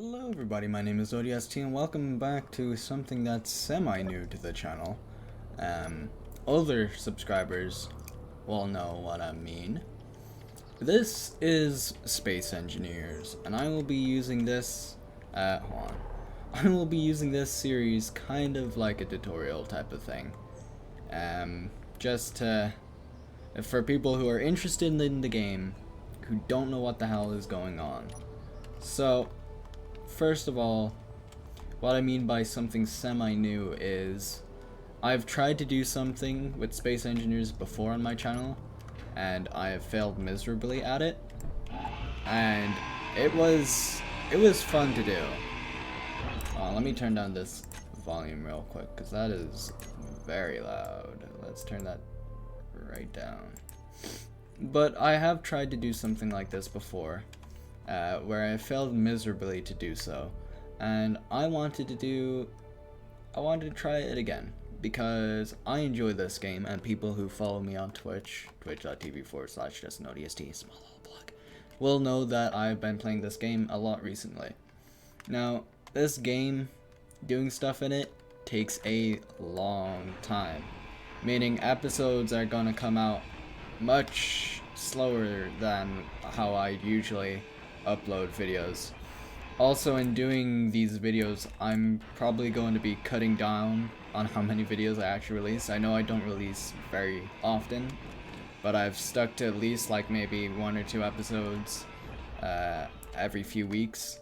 Hello everybody, my name is ODST and welcome back to something that's semi-new to the channel. Other subscribers will know what I mean. This is Space Engineers, and I will be using this, I will be using this series kind of like a tutorial type of thing. Just for people who are interested in the game, who don't know what the hell is going on. So, first of all, what I mean by something semi-new is I've tried to do something with Space Engineers before on my channel, and I have failed miserably at it. And it was fun to do. Let me turn down this volume real quick, because that is very loud. Let's turn that right down. But I have tried to do something like this before, where I failed miserably to do so, and I wanted to try it again because I enjoy this game, and people who follow me on Twitch, twitch.tv/JustinODST, small little plug, will know that I've been playing this game a lot recently. Now, this game, doing stuff in it, takes a long time, meaning episodes are gonna come out much slower than how I usually upload videos. Also, in doing these videos, I'm probably going to be cutting down on how many videos I actually release. I know I don't release very often, but I've stuck to at least like maybe 1 or 2 episodes every few weeks.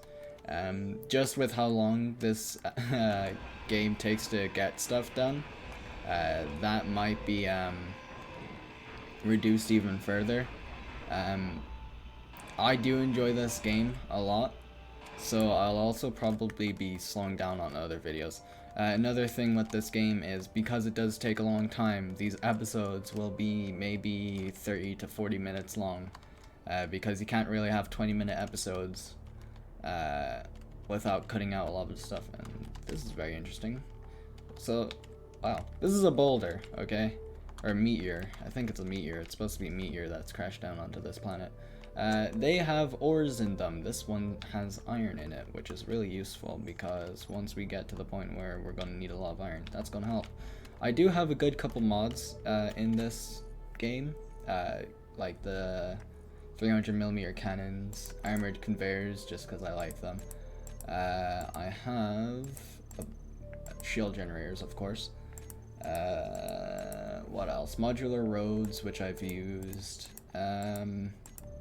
Just with how long this game takes to get stuff done, that might be reduced even further. I do enjoy this game a lot, so I'll also probably be slowing down on other videos. Another thing with this game is because it does take a long time, these episodes will be maybe 30 to 40 minutes long, because you can't really have 20-minute episodes without cutting out a lot of stuff, and this is very interesting. So, wow, this is a boulder, okay? Or a meteor. I think it's a meteor. It's supposed to be a meteor that's crashed down onto this planet. They have ores in them. This one has iron in it, which is really useful because once we get to the point where we're going to need a lot of iron, that's going to help. I do have a good couple mods in this game, like the 300mm cannons, armored conveyors, just because I like them. I have shield generators, of course. What else? Modular roads, which I've used.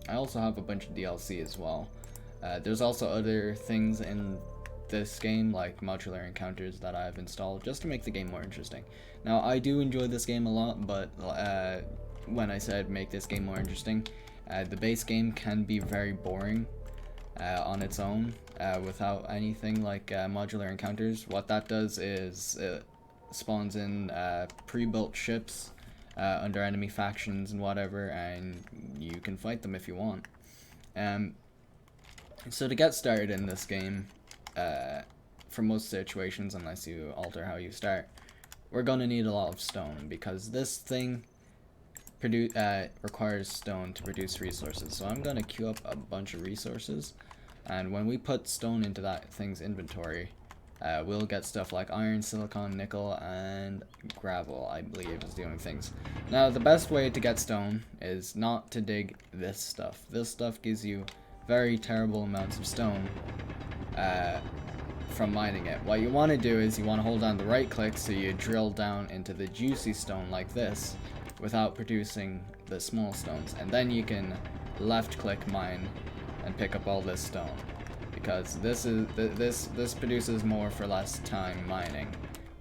I also have a bunch of DLC as well. There's also other things in this game, like modular encounters that I've installed just to make the game more interesting. Now, I do enjoy this game a lot, but when I said make this game more interesting, the base game can be very boring on its own without anything like modular encounters. What that does is it spawns in pre-built ships under enemy factions and whatever, and you can fight them if you want. So to get started in this game, for most situations, unless you alter how you start, we're gonna need a lot of stone because this thing requires stone to produce resources. So I'm gonna queue up a bunch of resources, and when we put stone into that thing's inventory, we'll get stuff like iron, silicon, nickel, and gravel, I believe, is the only things. Now, the best way to get stone is not to dig this stuff. This stuff gives you very terrible amounts of stone from mining it. What you want to do is you want to hold down the right click so you drill down into the juicy stone like this without producing the small stones. And then you can left click mine and pick up all this stone, because this produces more for less time mining,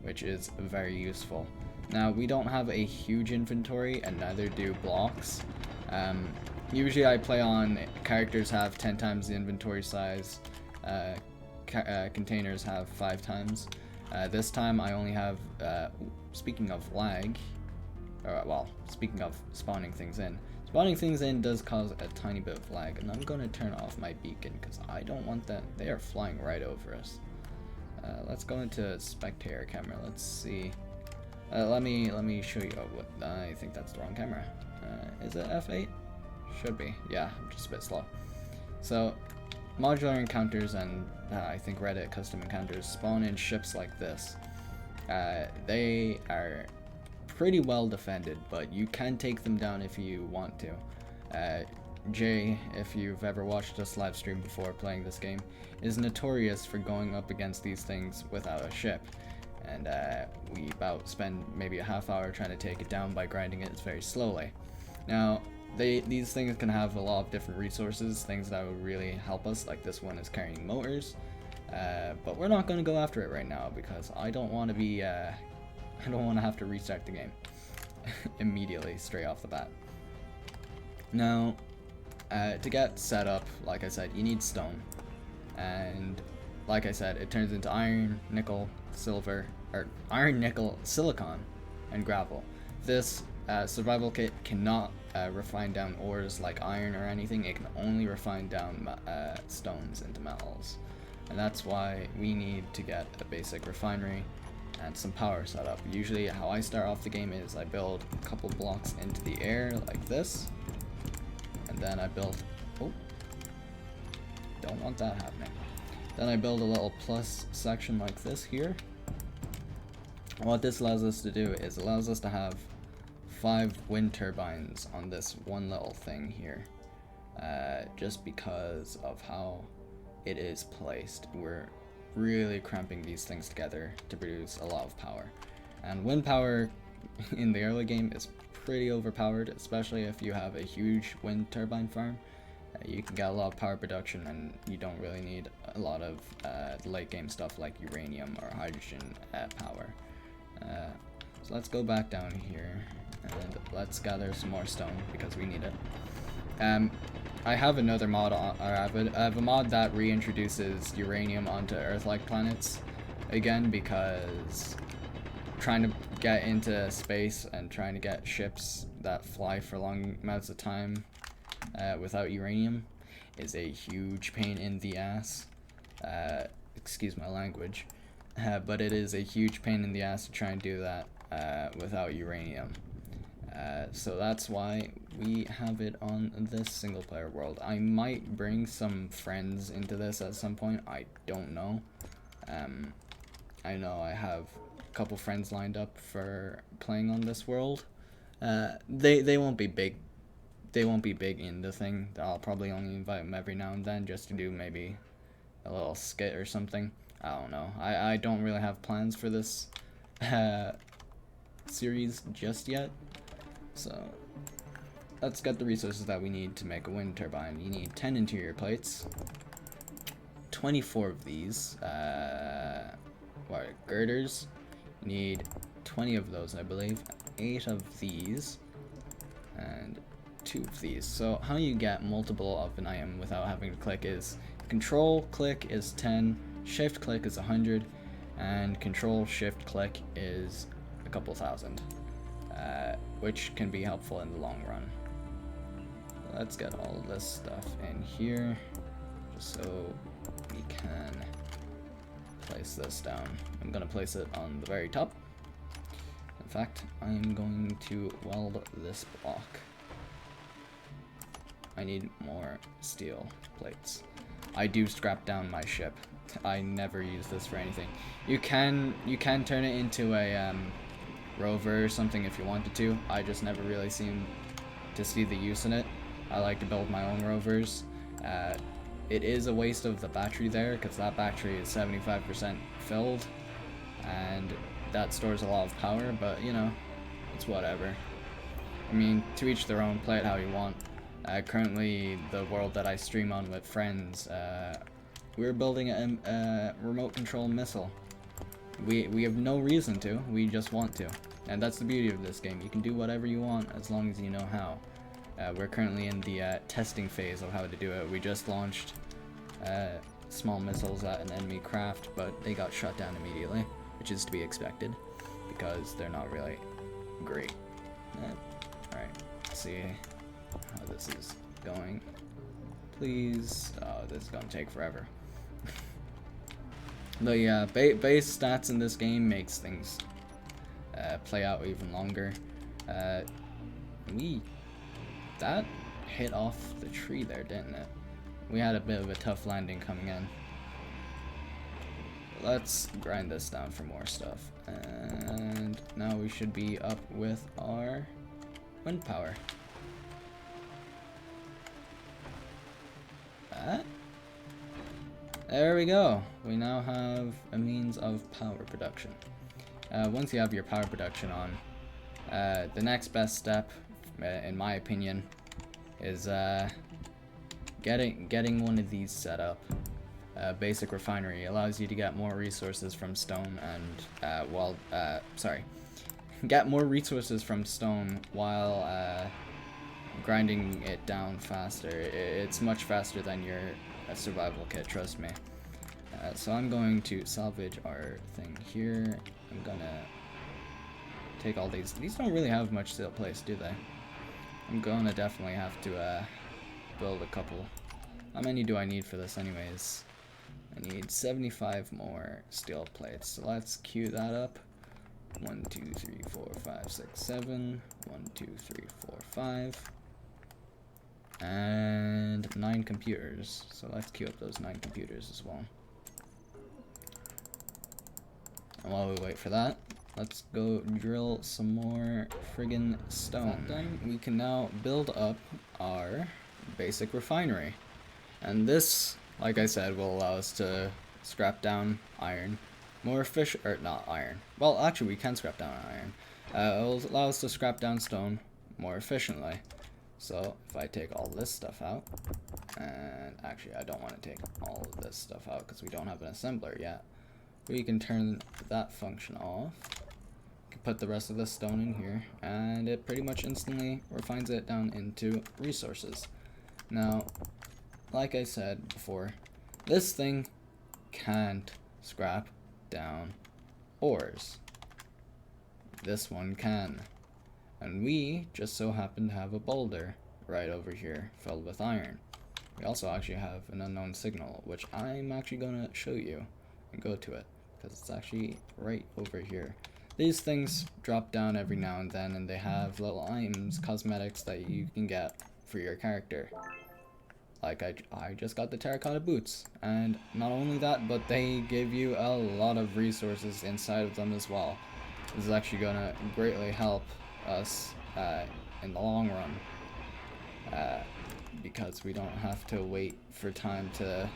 which is very useful. Now, we don't have a huge inventory, and neither do blocks. Usually I play on characters have 10 times the inventory size, containers have 5 times. This time I only have, speaking of lag, speaking of spawning things in, spawning things in does cause a tiny bit of lag, and I'm going to turn off my beacon because I don't want that. They are flying right over us. Let's go into spectator camera. Let's see. Let me show you what I think. That's the wrong camera. Is it F8? Should be. Yeah, I'm just a bit slow. So modular encounters and I think Reddit custom encounters spawn in ships like this. They are pretty well defended, but you can take them down if you want to. Jay, if you've ever watched us live stream before playing this game, is notorious for going up against these things without a ship. And we about spend maybe a half hour trying to take it down by grinding it very slowly. Now, these things can have a lot of different resources, things that would really help us, like this one is carrying motors. But we're not going to go after it right now because I don't want to be, I don't want to have to restart the game immediately, straight off the bat. Now, to get set up, like I said, you need stone. And like I said, it turns into iron, nickel, silver, or iron, nickel, silicon, and gravel. This survival kit cannot refine down ores like iron or anything. It can only refine down stones into metals. And that's why we need to get a basic refinery and some power set up. Usually how I start off the game is I build a couple blocks into the air like this, and then I build, oh, don't want that happening. Then I build a little plus section like this here. What this allows us to do is allows us to have 5 wind turbines on this one little thing here, just because of how it is placed. We're really cramping these things together to produce a lot of power, and wind power in the early game is pretty overpowered, especially if you have a huge wind turbine farm. You can get a lot of power production and you don't really need a lot of late game stuff like uranium or hydrogen power. So let's go back down here and let's gather some more stone because we need it. I have another mod, I have a mod that reintroduces uranium onto Earth-like planets again, because trying to get into space and trying to get ships that fly for long amounts of time without uranium is a huge pain in the ass. Excuse my language, but it is a huge pain in the ass to try and do that without uranium. So that's why we have it on this single player world. I might bring some friends into this at some point, I don't know. I know I have a couple friends lined up for playing on this world. They won't be big. They won't be big in the thing. I'll probably only invite them every now and then just to do maybe a little skit or something. I don't know. I don't really have plans for this series just yet. So let's get the resources that we need to make a wind turbine. You need 10 interior plates, 24 of these girders. You need 20 of those, I believe, 8 of these, and 2 of these. So how you get multiple of an item without having to click is control click is 10, shift click is 100, and control shift click is a couple thousand. Which can be helpful in the long run. Let's get all of this stuff in here, just so we can place this down. I'm going to place it on the very top. In fact, I'm going to weld this block. I need more steel plates. I do scrap down my ship. I never use this for anything. You can turn it into a rover or something if you wanted to. I just never really seem to see the use in it. I like to build my own rovers. It is a waste of the battery there because that battery is 75% filled and that stores a lot of power, but you know, it's whatever. I mean, to each their own, play it how you want. Currently, the world that I stream on with friends, we're building a remote control missile. We have no reason to, we just want to. And that's the beauty of this game. You can do whatever you want as long as you know how. We're currently in the testing phase of how to do it. We just launched small missiles at an enemy craft, but they got shut down immediately, which is to be expected because they're not really great. Alright, let's see how this is going. Please, oh, this is gonna take forever. But yeah, base stats in this game makes things play out even longer. That hit off the tree there, didn't it? we had a bit of a tough landing coming in. Let's grind this down for more stuff. And now we should be up with our wind power. There we go. We now have a means of power production. Once you have your power production on, the next best step, in my opinion, is getting one of these set up. Basic refinery allows you to get more resources from stone and get more resources from stone while grinding it down faster. It's much faster than your survival kit, trust me. So I'm going to salvage our thing here. I'm gonna take all these. These don't really have much steel plates, do they? I'm gonna definitely have to build a couple. How many do I need for this anyways? I need 75 more steel plates. So let's queue that up. 1, 2, 3, 4, 5, 6, 7. 1, 2, 3, 4, 5. And 9 computers. So let's queue up those 9 computers as well. And while we wait for that, let's go drill some more friggin' stone. Then we can now build up our basic refinery. And this, like I said, will allow us to scrap down iron more efficient, or not iron. Well, actually we can scrap down iron. It will allow us to scrap down stone more efficiently. So if I take all this stuff out, and actually I don't want to take all of this stuff out because we don't have an assembler yet. We can turn that function off. We can put the rest of the stone in here, and it pretty much instantly refines it down into resources. Now, like I said before, this thing can't scrap down ores. This one can. And we just so happen to have a boulder right over here filled with iron. We also actually have an unknown signal, which I'm actually going to show you and go to it, because it's actually right over here. These things drop down every now and then, and they have little items, cosmetics that you can get for your character. Like I just got the terracotta boots, and not only that, but they give you a lot of resources inside of them as well. This is actually going to greatly help us in the long run, because we don't have to wait for time to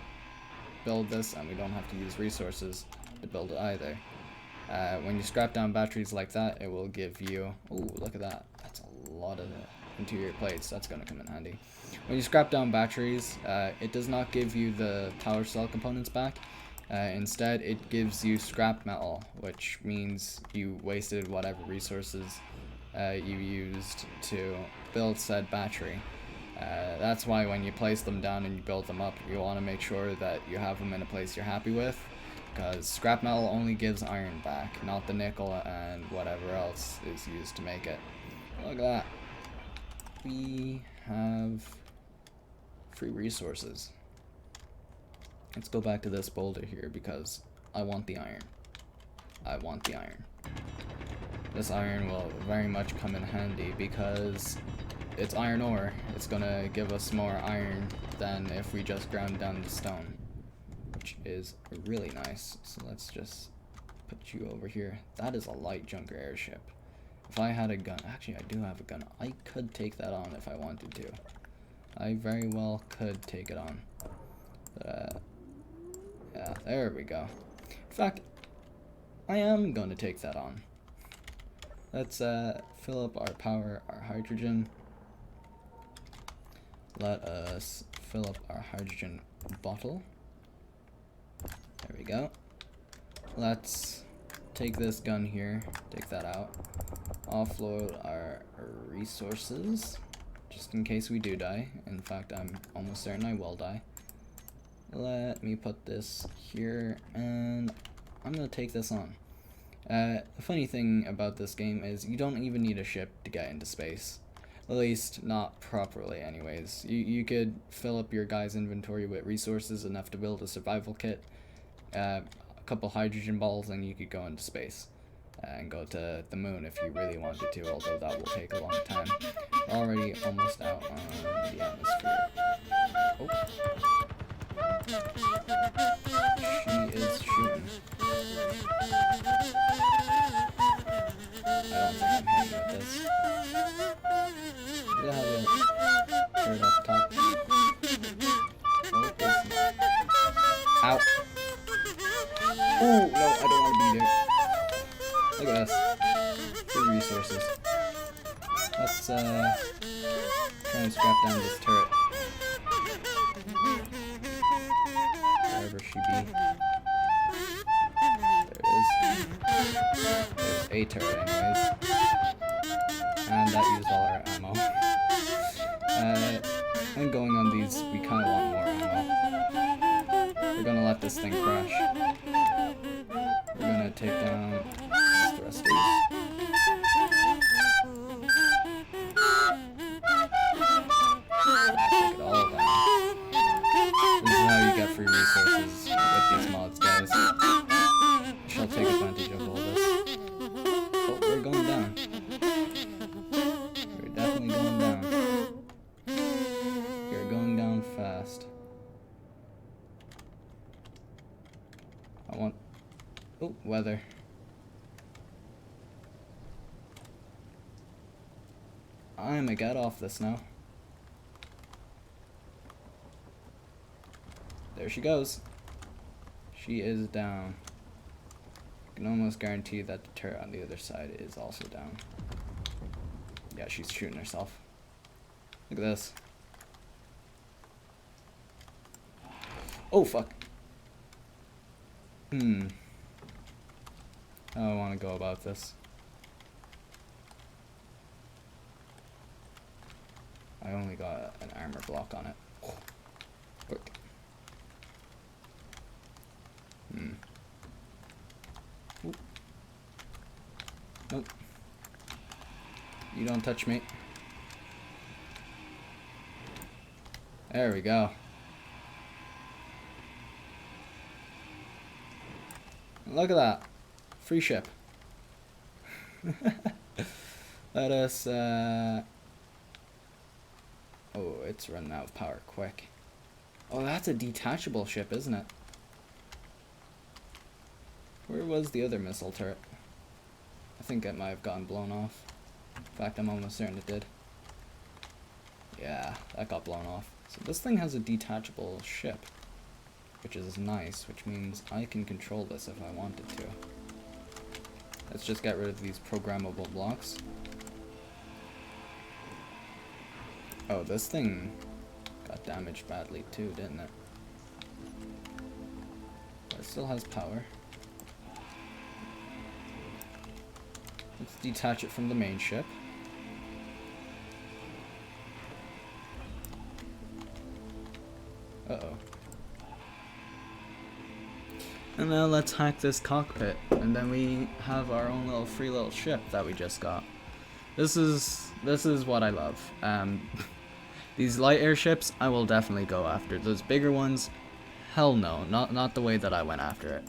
build this, and we don't have to use resources to build it either. When you scrap down batteries like that, it will give you, ooh, look at that, that's a lot of interior plates. That's going to come in handy. When you scrap down batteries, it does not give you the power cell components back. Instead, it gives you scrap metal, which means you wasted whatever resources you used to build said battery. That's why when you place them down and you build them up, you want to make sure that you have them in a place you're happy with, because scrap metal only gives iron back, not the nickel and whatever else is used to make it. Look at that. We have free resources. Let's go back to this boulder here because I want the iron. I want the iron. This iron will very much come in handy because it's iron ore. It's gonna give us more iron than if we just ground down the stone, which is really nice. So let's just put you over here. That is a light junker airship. If I had a gun, actually I do have a gun. I could take that on if I wanted to. I very well could take it on. But, yeah, there we go. In fact, I am going to take that on. Let's fill up our power, our hydrogen. Let us fill up our hydrogen bottle. There we go. Let's take this gun here, take that out. Offload our resources, just in case we do die. In fact, I'm almost certain I will die. Let me put this here, and I'm gonna take this on. The funny thing about this game is you don't even need a ship to get into space. At least, not properly anyways. You could fill up your guy's inventory with resources enough to build a survival kit, a couple hydrogen balls, and you could go into space. And go to the moon if you really wanted to, although that will take a long time. We're already almost out on the atmosphere. Oh. Oh, no, I don't want to be there. Look at this. Free resources. Let's, try and scrap down this turret. Wherever she be. There it is. There's a turret anyways. And that used all our ammo. And going on these, we kind of want more ammo. We're gonna let this thing crash. We're gonna take down these thrusters. Take it all down. This is how you get free resources with these mods, guys. You shall take advantage of all this. Oh, we're going down. We're definitely going down. We're going down fast. I want... Oh, weather. I'm gonna get off this now. There she goes. She is down. I can almost guarantee that the turret on the other side is also down. Yeah, she's shooting herself. Look at this. Oh, fuck. How do I want to go about this? I only got an armor block on it. Quick. Oop. Nope. You don't touch me. There we go. Look at that. Free ship. Let us, oh, it's running out of power quick. Oh, that's a detachable ship, isn't it? Where was the other missile turret? I think it might have gotten blown off. In fact, I'm almost certain it did. Yeah, that got blown off. So this thing has a detachable ship, which is nice, which means I can control this if I wanted to. Let's just get rid of these programmable blocks. Oh, this thing got damaged badly too, didn't it? But it still has power. Let's detach it from the main ship. Uh-oh. And now let's hack this cockpit, and then we have our own little free little ship that we just got. This is what I love. These light airships, I will definitely go after. Those bigger ones, hell no, not the way that I went after it.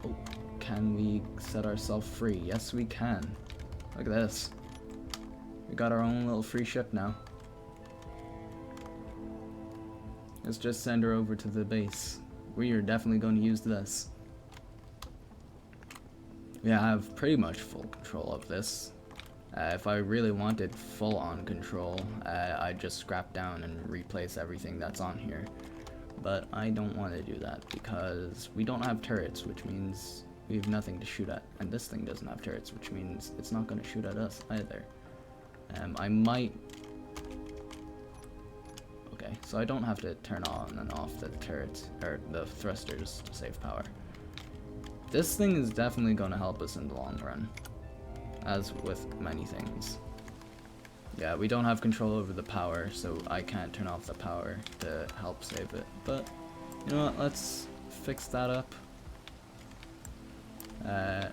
Oh, can we set ourselves free? Yes, we can. Look at this. We got our own little free ship now. Let's just send her over to the base. We are definitely going to use this. Yeah, I have pretty much full control of this. If I really wanted full-on control, I'd just scrap down and replace everything that's on here. But I don't want to do that because we don't have turrets, which means we have nothing to shoot at. And this thing doesn't have turrets, which means it's not going to shoot at us either. I might... Okay, so I don't have to turn on and off the turrets, or the thrusters to save power. This thing is definitely going to help us in the long run, as with many things. Yeah, we don't have control over the power, so I can't turn off the power to help save it. But, you know what, let's fix that up. I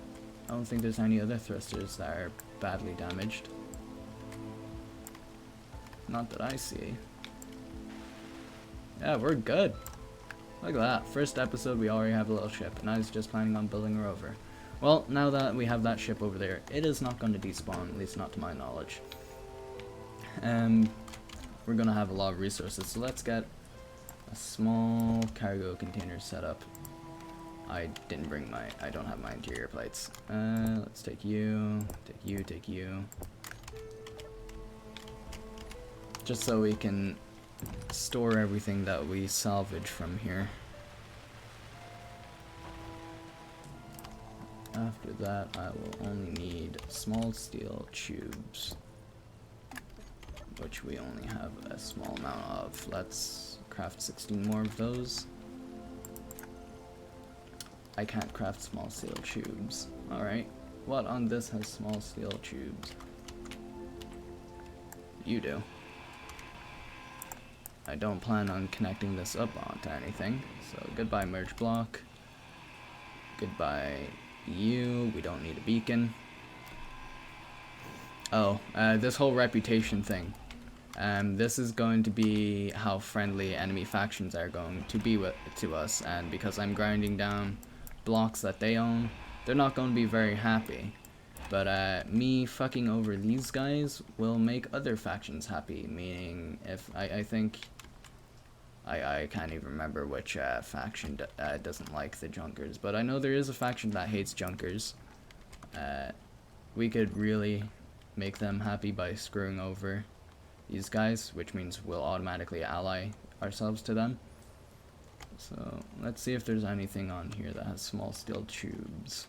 don't think there's any other thrusters that are badly damaged. Not that I see. Yeah, we're good. Look at that. First episode, we already have a little ship, and I was just planning on building her over. Well, now that we have that ship over there, it is not going to despawn, at least not to my knowledge. We're going to have a lot of resources, so let's get a small cargo container set up. I don't have my interior plates. Let's take you, take you. Just so we can store everything that we salvage from here. after that, I will only need small steel tubes, which we only have a small amount of. Let's craft 16 more of those. I can't craft small steel tubes. Alright, what on this has small steel tubes? You do. I don't plan on connecting this up onto anything, so goodbye merge block. Goodbye you, we don't need a beacon. Oh, this whole reputation thing. This is going to be how friendly enemy factions are going to be to us, and because I'm grinding down blocks that they own, they're not going to be very happy. But me fucking over these guys will make other factions happy, meaning if I think I can't even remember which faction doesn't like the Junkers, but I know there is a faction that hates Junkers. We could really make them happy by screwing over these guys, which means we'll automatically ally ourselves to them. So let's see if there's anything on here that has small steel tubes.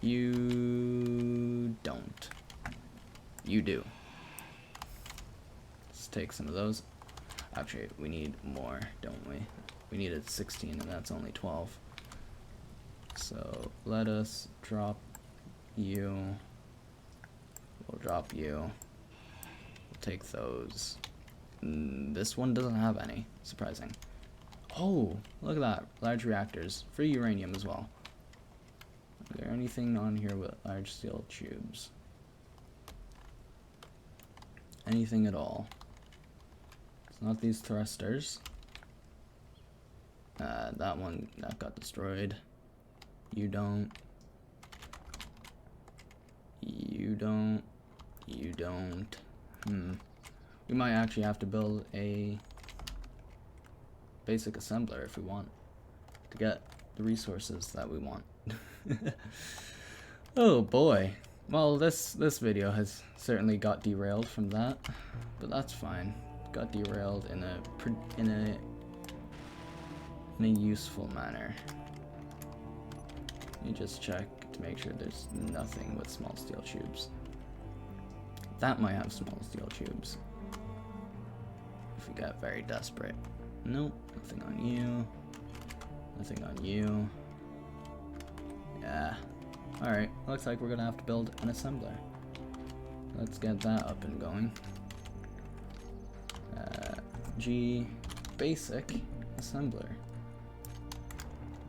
You don't. You do. Let's take some of those. Actually, we need more, don't we? We needed 16 and that's only 12. So let us drop you. We'll drop you. We'll take those. This one doesn't have any. Surprising. Oh, look at that. Large reactors. Free uranium as well. Is there anything on here with large steel tubes? Anything at all? It's not these thrusters. That one, that got destroyed. You don't. You don't. You don't. We might actually have to build a basic assembler if we want to get the resources that we want. Oh boy. Well, this video has certainly got derailed from that, but that's fine. Got derailed in a useful manner. Let me just check to make sure there's nothing with small steel tubes. That might have small steel tubes if we get very desperate. Nope, nothing on you. Nothing on you. Yeah. Alright, looks like we're gonna have to build an assembler. Let's get that up and going. G basic assembler.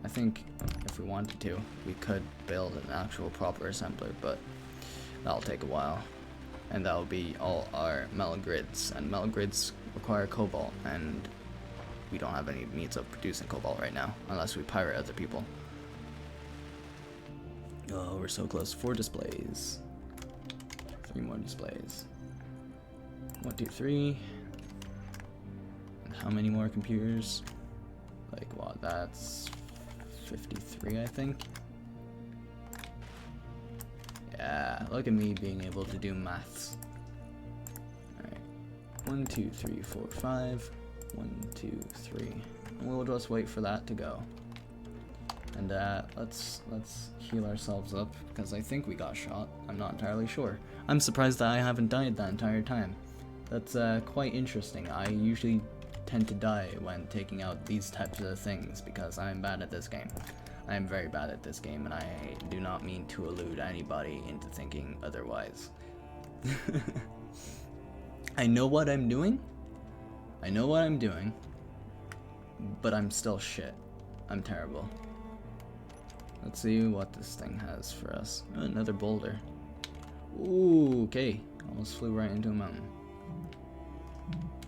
I think if we wanted to, we could build an actual proper assembler, but that'll take a while. And that'll be all our metal grids, and metal grids require cobalt, and we don't have any means of producing cobalt right now, unless we pirate other people. Oh, we're so close. 4 displays. 3 more displays. 1, 2, 3. And how many more computers? Like, what? That's 53, I think. Yeah, look at me being able to do maths. Alright. 1, 2, 3, 4, 5. 1, 2, 3. And we'll just wait for that to go. And let's heal ourselves up, because I think we got shot. I'm not entirely sure. I'm surprised that I haven't died that entire time. That's quite interesting. I usually tend to die when taking out these types of things because I'm bad at this game. I am very bad at this game, and I do not mean to elude anybody into thinking otherwise. I know what I'm doing. I know what I'm doing, but I'm still shit. I'm terrible. Let's see what this thing has for us. Oh, another boulder. Ooh, okay. Almost flew right into a mountain.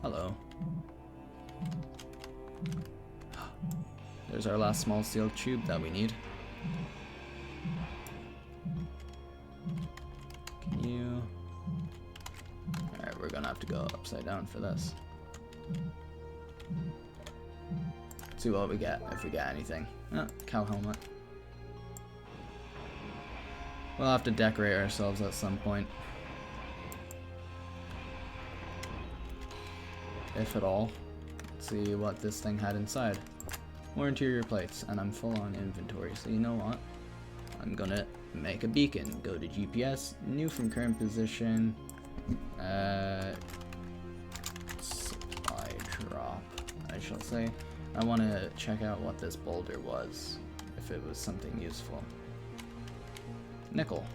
Hello. There's our last small steel tube that we need. Can you... Alright, we're gonna have to go upside down for this. See what we get, if we get anything. Oh, cow helmet. We'll have to decorate ourselves at some point. If at all. Let's see what this thing had inside. more interior plates, and I'm full on inventory. So you know what? I'm gonna make a beacon. Go to GPS, new from current position, supply drop, I shall say. I want to check out what this boulder was, if it was something useful. Nickel.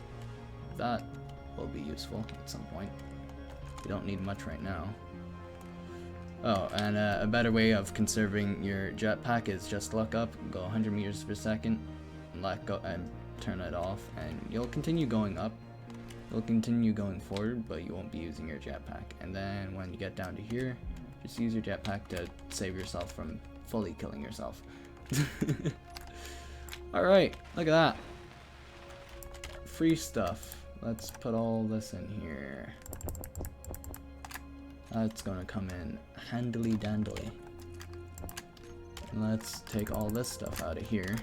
That will be useful at some point. We don't need much right now. Oh, and a better way of conserving your jetpack is just look up, go 100 meters per second, let go, and turn it off, and you'll continue going up. You'll continue going forward, but you won't be using your jetpack. And then when you get down to here, just use your jetpack to save yourself from fully killing yourself. Alright, look at that. Free stuff. Let's put all this in here. That's gonna come in handily dandily. Let's take all this stuff out of here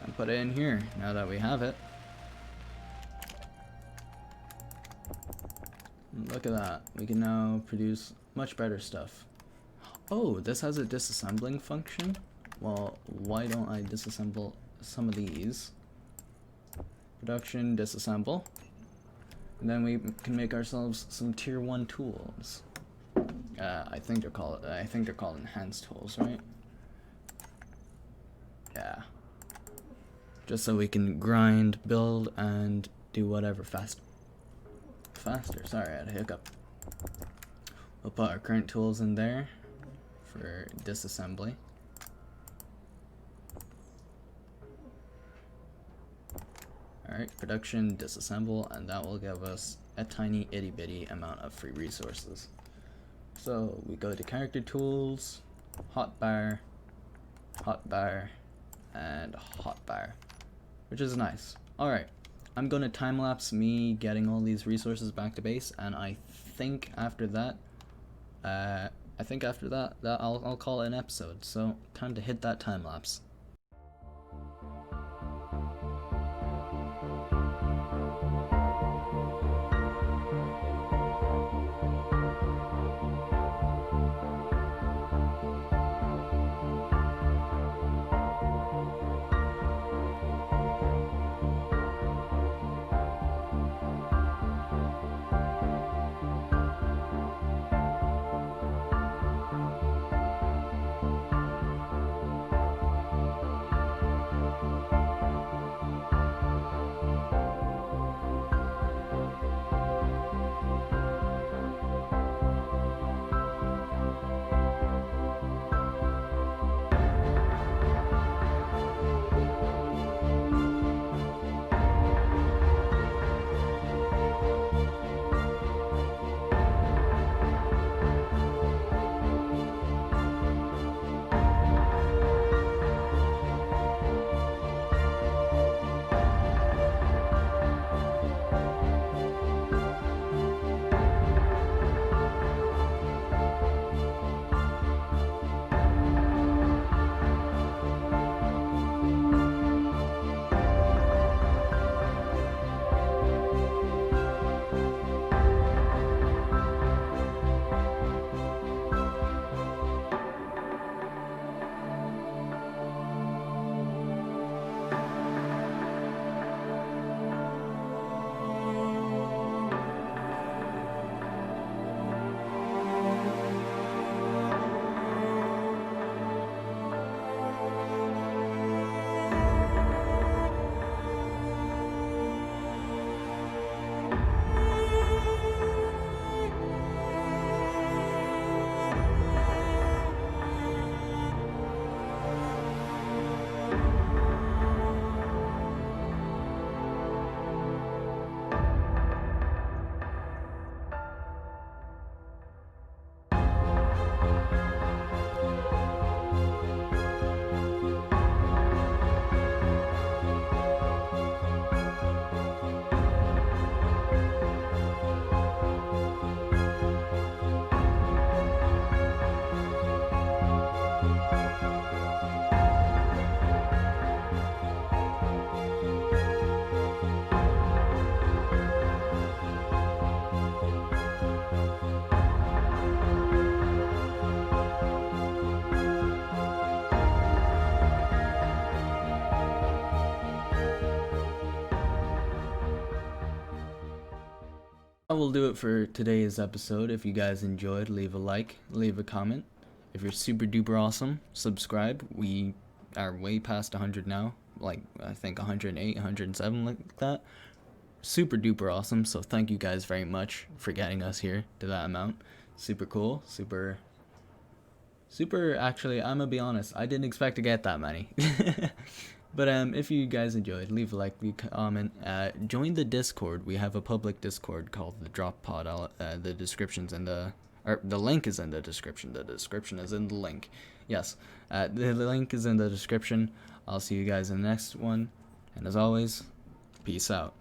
and put it in here now that we have it. Look at that. We can now produce much better stuff. Oh, this has a disassembling function? Well, why don't I disassemble some of these? Production, disassemble. And then we can make ourselves some tier 1 tools. I think they're called enhanced tools, right? Yeah. Just so we can grind, build, and do whatever faster. Sorry, I had a hiccup. We'll put our current tools in there for disassembly. Alright, production, disassemble, and that will give us a tiny itty bitty amount of free resources. So we go to character tools, hotbar, and hotbar, which is nice. Alright, I'm gonna time lapse me getting all these resources back to base, and I think after that, I'll call it an episode. So time to hit that time lapse. That will do it for today's episode. If you guys enjoyed, leave a like, leave a comment. If you're super duper awesome, subscribe. We are way past 100 now, like I think 108, 107, like that. Super duper awesome. So thank you guys very much for getting us here to that amount. Super cool. Super. Actually, I'm gonna be honest. I didn't expect to get that many. But if you guys enjoyed, leave a like, leave a comment. Join the Discord. We have a public Discord called the Drop Pod. The description's in the, or the link is in the description. The description is in the link. Yes, the link is in the description. I'll see you guys in the next one. And as always, peace out.